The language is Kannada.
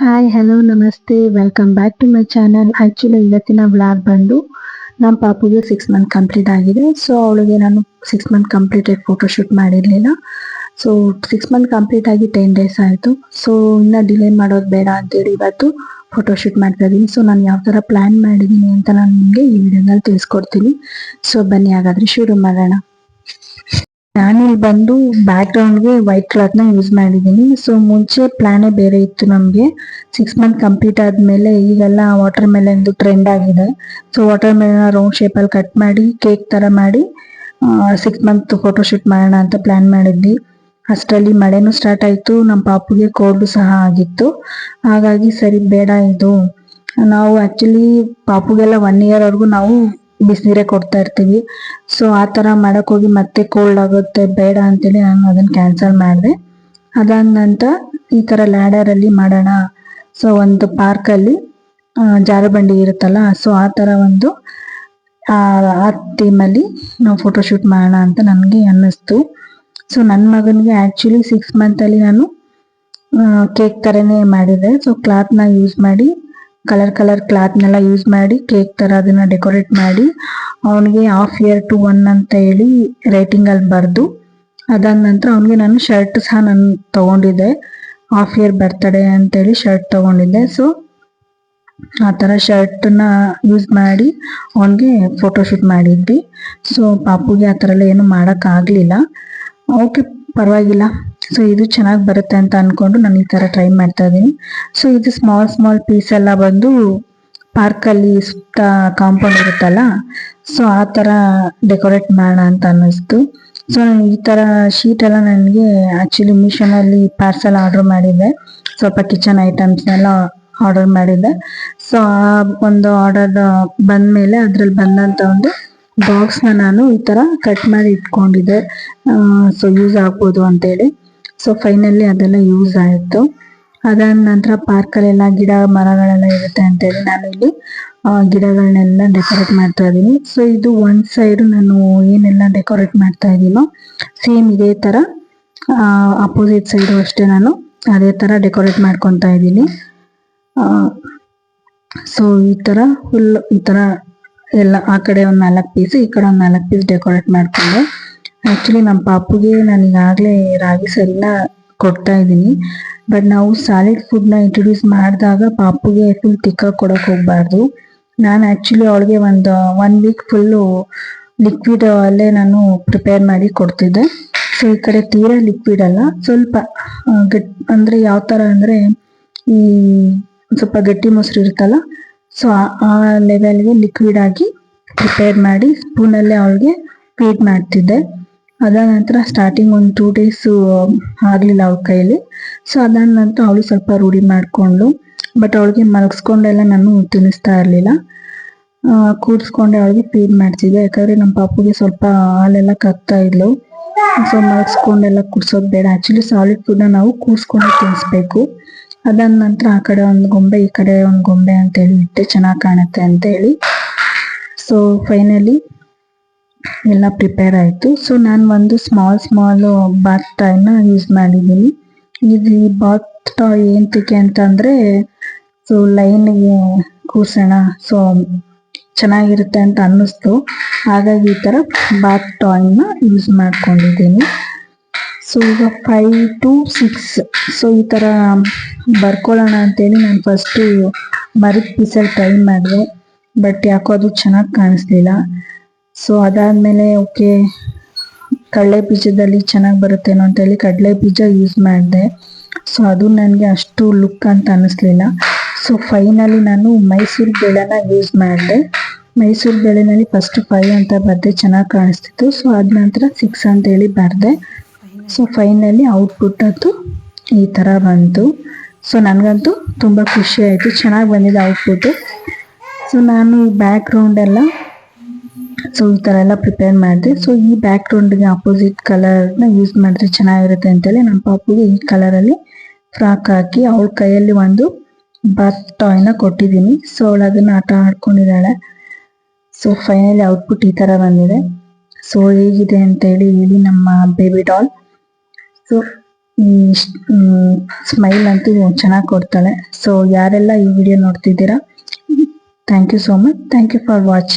ಹಾಯ್ ಹಲೋ ನಮಸ್ತೆ welcome back to my channel. Actually ಇವತ್ತಿನ ವ್ಲಾಗ್ ಬಂದು ನಮ್ಮ ಪಾಪುಗೆ 6 ಮಂತ್ ಕಂಪ್ಲೀಟ್ ಆಗಿದೆ. ಸೊ ಅವಳಿಗೆ ನಾನು 6 ಮಂತ್ ಕಂಪ್ಲೀಟೆಡ್ ಫೋಟೋಶೂಟ್ ಮಾಡಿರಲಿಲ್ಲ. ಸೊ 6 ಮಂತ್ ಕಂಪ್ಲೀಟ್ ಆಗಿ 10 ಡೇಸ್ ಆಯಿತು. ಸೊ ಇನ್ನು ಡಿಲೇ ಮಾಡೋದು ಬೇಡ ಅಂತೇಳಿ ಇವತ್ತು ಫೋಟೋಶೂಟ್ ಮಾಡ್ತಾ ಇದ್ದೀನಿ. ಸೊ ನಾನು ಯಾವ ಥರ ಪ್ಲ್ಯಾನ್ ಮಾಡಿದ್ದೀನಿ ಅಂತ ನಾನು ನಿಮಗೆ ಈ ವಿಡಿಯೋದಲ್ಲಿ ತಿಳಿಸ್ಕೊಡ್ತೀನಿ. ಸೊ ಬನ್ನಿ ಹಾಗಾದರೆ ಶುರು ಮಾಡೋಣ. ನಾನಿಲ್ಲಿ ಬಂದು ಬ್ಯಾಕ್ ಗ್ರೌಂಡ್ಗೆ ವೈಟ್ ಕ್ಲಾತ್ ನ ಯೂಸ್ ಮಾಡಿದ್ದೀನಿ. ಸೊ ಮುಂಚೆ ಪ್ಲಾನೇ ಬೇರೆ ಇತ್ತು ನಮಗೆ. 6 ಮಂತ್ ಕಂಪ್ಲೀಟ್ ಆದ್ಮೇಲೆ ಈಗೆಲ್ಲ ವಾಟರ್ ಮೆಲನ್ ಟ್ರೆಂಡ್ ಆಗಿದೆ. So water melon round shape ಅಲ್ಲಿ ಕಟ್ ಮಾಡಿ ಕೇಕ್ ತರ ಮಾಡಿ 6 ಮಂತ್ ಫೋಟೋಶೂಟ್ ಮಾಡೋಣ ಅಂತ ಪ್ಲಾನ್ ಮಾಡಿದ್ವಿ. ಅಷ್ಟರಲ್ಲಿ ಮಳೆನೂ ಸ್ಟಾರ್ಟ್ ಆಯ್ತು, ನಮ್ಮ ಪಾಪುಗೆ ಕೋಲ್ಡ್ ಸಹ ಆಗಿತ್ತು. ಹಾಗಾಗಿ ಸರಿ ಬೇಡ ಇದು, ನಾವು ಆಕ್ಚುಲಿ ಪಾಪುಗೆಲ್ಲ 1 ಇಯರ್ ವರ್ಗು ನಾವು ಬಿಸಿನೀರೇ ಕೊಡ್ತಾ ಇರ್ತೀವಿ. ಸೊ ಆ ಥರ ಮಾಡಕ್ ಹೋಗಿ ಮತ್ತೆ ಕೋಲ್ಡ್ ಆಗುತ್ತೆ ಬೇಡ ಅಂತೇಳಿ ನಾನು ಅದನ್ನ ಕ್ಯಾನ್ಸಲ್ ಮಾಡಿದೆ. ಅದಾದ ನಂತರ ಈ ಥರ ಲ್ಯಾಡರ್ ಅಲ್ಲಿ ಮಾಡೋಣ. ಸೊ ಒಂದು ಪಾರ್ಕಲ್ಲಿ ಜಾರುಬಂಡಿ ಇರುತ್ತಲ್ಲ, ಸೊ ಆ ಥರ ಒಂದು ಆ ಥೀಮಲ್ಲಿ ನಾವು ಫೋಟೋಶೂಟ್ ಮಾಡೋಣ ಅಂತ ನನಗೆ ಅನ್ನಿಸ್ತು. ಸೊ ನನ್ನ ಮಗನಿಗೆ ಆ್ಯಕ್ಚುಲಿ 6 ಮಂತಲ್ಲಿ ನಾನು ಕೇಕ್ ಥರನೇ ಮಾಡಿದೆ. ಸೊ ಕ್ಲಾತ್ನ ಯೂಸ್ ಮಾಡಿ ಕಲರ್ ಕ್ಲಾತ್ನೆಲ್ಲ ಯೂಸ್ ಮಾಡಿ ಕೇಕ್ ಥರ ಅದನ್ನು ಡೆಕೋರೇಟ್ ಮಾಡಿ ಅವನಿಗೆ 1/2 year to 1 ಅಂತ ಹೇಳಿ ರೇಟಿಂಗಲ್ಲಿ ಬರೆದು, ಅದಾದ ನಂತರ ಅವನಿಗೆ ನಾನು ಶರ್ಟ್ ಸಹ ನಾನು ತೊಗೊಂಡಿದ್ದೆ. 1/2 year ಬರ್ತಡೇ ಅಂತೇಳಿ ಶರ್ಟ್ ತೊಗೊಂಡಿದ್ದೆ. ಸೊ ಆ ಥರ ಶರ್ಟನ್ನ ಯೂಸ್ ಮಾಡಿ ಅವನಿಗೆ ಫೋಟೋಶೂಟ್ ಮಾಡಿದ್ವಿ. ಸೊ ಪಾಪುಗೆ ಆ ಥರ ಎಲ್ಲ ಏನು ಮಾಡೋಕ್ಕಾಗಲಿಲ್ಲ. ಓಕೆ ಪರವಾಗಿಲ್ಲ, ಸೊ ಇದು ಚೆನ್ನಾಗಿ ಬರುತ್ತೆ ಅಂತ ಅಂದ್ಕೊಂಡು ನಾನು ಈ ಥರ ಟ್ರೈ ಮಾಡ್ತಾ ಇದ್ದೀನಿ. ಸೊ ಇದು ಸ್ಮಾಲ್ ಪೀಸ್ ಎಲ್ಲ ಬಂದು ಪಾರ್ಕಲ್ಲಿ ಸುತ್ತ ಕಾಂಪೌಂಡ್ ಇರುತ್ತಲ್ಲ, ಸೊ ಆ ಥರ ಡೆಕೋರೇಟ್ ಮಾಡೋಣ ಅಂತ ಅನ್ನಿಸ್ತು. ಸೊ ಈ ಥರ ಶೀಟ್ ಎಲ್ಲ ನನಗೆ ಆ್ಯಕ್ಚುಲಿ ಮೀಶೋನಲ್ಲಿ ಪಾರ್ಸಲ್ ಆರ್ಡರ್ ಮಾಡಿದ್ದೆ. ಸ್ವಲ್ಪ ಕಿಚನ್ ಐಟಮ್ಸ್ನೆಲ್ಲ ಆರ್ಡರ್ ಮಾಡಿದ್ದೆ. ಸೊ ಆ ಒಂದು ಆರ್ಡರ್ ಬಂದಮೇಲೆ ಅದರಲ್ಲಿ ಬಂದಂಥ ಒಂದು ಬಾಕ್ಸ್ನ ನಾನು ಈ ಥರ ಕಟ್ ಮಾಡಿ ಇಟ್ಕೊಂಡಿದ್ದೆ. ಸೊ ಯೂಸ್ ಆಗ್ಬೋದು ಅಂತೇಳಿ. ಸೊ ಫೈನಲಿ ಅದೆಲ್ಲ ಯೂಸ್ ಆಯಿತು. ಅದಾದ ನಂತರ ಪಾರ್ಕಲ್ಲೆಲ್ಲ ಗಿಡ ಮರಗಳೆಲ್ಲ ಇರುತ್ತೆ ಅಂತೇಳಿ ನಾನು ಇಲ್ಲಿ ಗಿಡಗಳನ್ನೆಲ್ಲ ಡೆಕೋರೇಟ್ ಮಾಡ್ತಾ ಇದ್ದೀನಿ. ಸೊ ಇದು ಒಂದು ಸೈಡು ನಾನು ಏನೆಲ್ಲ ಡೆಕೋರೇಟ್ ಮಾಡ್ತಾ ಇದ್ದೀನೋ ಸೇಮ್ ಇದೇ ಥರ ಅಪೋಸಿಟ್ ಸೈಡು ಅಷ್ಟೇ ನಾನು ಅದೇ ಥರ ಡೆಕೋರೇಟ್ ಮಾಡ್ಕೊತಾ ಇದ್ದೀನಿ. ಸೊ ಈ ಥರ ಫುಲ್ ಈ ಥರ ಎಲ್ಲ ಆ ಕಡೆ ಒಂದು 4 ಪೀಸ್, ಈ ಕಡೆ ಒಂದು 4 ಪೀಸ್ ಡೆಕೋರೇಟ್ ಮಾಡಿಕೊಂಡೆ. ಆ್ಯಕ್ಚುಲಿ ನಮ್ಮ ಪಾಪುಗೆ ನಾನು ಈಗಾಗಲೇ ರಾಗಿ ಸರಿನ ಕೊಡ್ತಾ ಇದ್ದೀನಿ. ಬಟ್ ನಾವು ಸಾಲಿಡ್ ಫುಡ್ನ ಇಂಟ್ರೊಡ್ಯೂಸ್ ಮಾಡಿದಾಗ ಪಾಪುಗೆ ಫುಲ್ ತಿಕ್ಕಾಗಿ ಕೊಡೋಕೆ ಹೋಗಬಾರ್ದು. ನಾನು ಆ್ಯಕ್ಚುಲಿ ಅವಳಿಗೆ ಒಂದು 1 ವೀಕ್ ಫುಲ್ಲು ಲಿಕ್ವಿಡ್ ಅಲ್ಲೇ ನಾನು ಪ್ರಿಪೇರ್ ಮಾಡಿ ಕೊಡ್ತಿದ್ದೆ. ಸೊ ಈ ಕಡೆ ತೀರಾ ಲಿಕ್ವಿಡ್ ಅಲ್ಲ, ಸ್ವಲ್ಪ ಅಂದರೆ ಯಾವ ಥರ ಅಂದರೆ ಈ ಸ್ವಲ್ಪ ಗಟ್ಟಿ ಮೊಸರು ಇರುತ್ತಲ್ಲ, ಸೊ ಆ ಲೆವೆಲ್ಗೆ ಲಿಕ್ವಿಡ್ ಆಗಿ ಪ್ರಿಪೇರ್ ಮಾಡಿ ಸ್ಪೂನಲ್ಲೇ ಅವಳಿಗೆ ಫೀಡ್ ಮಾಡ್ತಿದ್ದೆ. ಅದಾದ ನಂತರ ಸ್ಟಾರ್ಟಿಂಗ್ ಒಂದು 2 ಡೇಸು ಆಗಲಿಲ್ಲ ಅವಳ ಕೈಯಲ್ಲಿ. ಸೊ ಅದಾದ ನಂತರ ಅವಳು ಸ್ವಲ್ಪ ರೂಢಿ ಮಾಡಿಕೊಂಡ್ಳು. ಬಟ್ ಅವಳಿಗೆ ಮಲಗಿಸ್ಕೊಂಡೆಲ್ಲ ನಾನು ತಿನ್ನಿಸ್ತಾ ಇರಲಿಲ್ಲ, ಕೂರಿಸ್ಕೊಂಡೆ ಅವಳಿಗೆ ಫೀಡ್ ಮಾಡ್ತಿದ್ದೆ. ಯಾಕಂದರೆ ನಮ್ಮ ಪಾಪುಗೆ ಸ್ವಲ್ಪ ಹಾಲೆಲ್ಲ ಕಕ್ತಾ ಇದ್ಲು. ಸೊ ಮಲಗಿಸ್ಕೊಂಡೆಲ್ಲ ಕುಡ್ಸೋದು ಬೇಡ. ಆ್ಯಕ್ಚುಲಿ ಸಾಲಿಡ್ ಫುಡ್ನ ನಾವು ಕೂರಿಸ್ಕೊಂಡು ತಿನ್ನಿಸ್ಬೇಕು. ಅದಾದ ನಂತರ ಆ ಕಡೆ ಒಂದು ಗೊಂಬೆ ಈ ಕಡೆ ಒಂದು ಗೊಂಬೆ ಅಂತೇಳಿ ಇಟ್ಟೆ, ಚೆನ್ನಾಗಿ ಕಾಣುತ್ತೆ ಅಂತೇಳಿ. ಸೊ ಫೈನಲಿ ಎಲ್ಲ ಪ್ರಿಪೇರ್ ಆಯಿತು. ಸೊ ನಾನು ಒಂದು ಸ್ಮಾಲ್ ಬಾತ್ ಟಾಯ್ನ ಯೂಸ್ ಮಾಡಿದ್ದೀನಿ. ಇದು ಈ ಬಾತ್ ಟಾಯ್ ಏನಕ್ಕೆ ಅಂತಂದರೆ, ಸೊ ಲೈನ್ಗೆ ಕೂರ್ಸೋಣ, ಸೊ ಚೆನ್ನಾಗಿರುತ್ತೆ ಅಂತ ಅನ್ನಿಸ್ತು. ಹಾಗಾಗಿ ಈ ಥರ ಬಾತ್ ಟಾಯ್ನ ಯೂಸ್ ಮಾಡ್ಕೊಂಡಿದ್ದೀನಿ. ಸೊ ಈಗ 5 to 6 ಸೊ ಈ ಥರ ಬರ್ಕೊಳ್ಳೋಣ ಅಂತೇಳಿ ನಾನು ಫಸ್ಟು ಮರದ ಪೀಸಲ್ಲಿ ಟ್ರೈ ಮಾಡಿದೆ. ಬಟ್ ಯಾಕೋ ಅದು ಚೆನ್ನಾಗಿ ಕಾಣಿಸ್ಲಿಲ್ಲ. ಸೊ ಅದಾದಮೇಲೆ ಓಕೆ ಕಡಲೆ ಬೀಜದಲ್ಲಿ ಚೆನ್ನಾಗಿ ಬರುತ್ತೇನೋ ಅಂತೇಳಿ ಕಡಲೆ ಬೀಜ ಯೂಸ್ ಮಾಡಿದೆ. ಸೊ ಅದು ನನಗೆ ಅಷ್ಟು ಲುಕ್ ಅಂತ ಅನ್ನಿಸ್ಲಿಲ್ಲ. ಸೊ ಫೈನಲಿ ನಾನು ಮೈಸೂರು ಬೇಳೆನ ಯೂಸ್ ಮಾಡಿದೆ. ಮೈಸೂರು ಬೇಳೆನಲ್ಲಿ ಫಸ್ಟ್ 5 ಅಂತ ಬರೆದೆ, ಚೆನ್ನಾಗಿ ಕಾಣಿಸ್ತಿತ್ತು. ಸೊ ಅದ ನಂತರ 6 ಅಂತೇಳಿ ಬರೆದೆ. ಸೊ ಫೈನಲಿ ಔಟ್ಪುಟ್ ಅದು ಈ ಥರ ಬಂತು. ಸೊ ನನಗಂತೂ ತುಂಬ ಖುಷಿ ಆಯಿತು, ಚೆನ್ನಾಗಿ ಬಂದಿದೆ ಔಟ್ಪುಟ್ಟು. ಸೊ ನಾನು ಈ ಬ್ಯಾಕ್ ಗ್ರೌಂಡ್ ಎಲ್ಲ ಸೊ ಈ ಥರ ಎಲ್ಲ ಪ್ರಿಪೇರ್ ಮಾಡಿದೆ. ಸೊ ಈ ಬ್ಯಾಕ್ ಗ್ರೌಂಡ್ಗೆ ಅಪೋಸಿಟ್ ಕಲರ್ನ ಯೂಸ್ ಮಾಡಿದ್ರೆ ಚೆನ್ನಾಗಿರುತ್ತೆ ಅಂತೇಳಿ ನಮ್ಮ ಪಾಪುಗೆ ಈ ಕಲರಲ್ಲಿ ಫ್ರಾಕ್ ಹಾಕಿ ಅವಳ ಕೈಯಲ್ಲಿ ಒಂದು ಬಾತ್ ಟಾಯ್ನ ಕೊಟ್ಟಿದ್ದೀನಿ. ಸೊ ಅವಳು ಅದನ್ನು ಆಟ ಆಡ್ಕೊಂಡಿದ್ದಾಳೆ. ಸೊ ಫೈನಲಿ ಔಟ್ಪುಟ್ ಈ ಥರ ಬಂದಿದೆ. ಸೊ ಹೇಗಿದೆ ಅಂತೇಳಿ ಹೇಳಿ ನಮ್ಮ ಬೇಬಿ ಡಾಲ್. ಸೊ ಈ ಸ್ಮೈಲ್ ಅಂತೂ ಚೆನ್ನಾಗಿ ಕೊಡ್ತಾಳೆ. ಸೊ ಯಾರೆಲ್ಲ ಈ ವಿಡಿಯೋ ನೋಡ್ತಿದ್ದೀರಾ, thank you so much. Thank you for watching.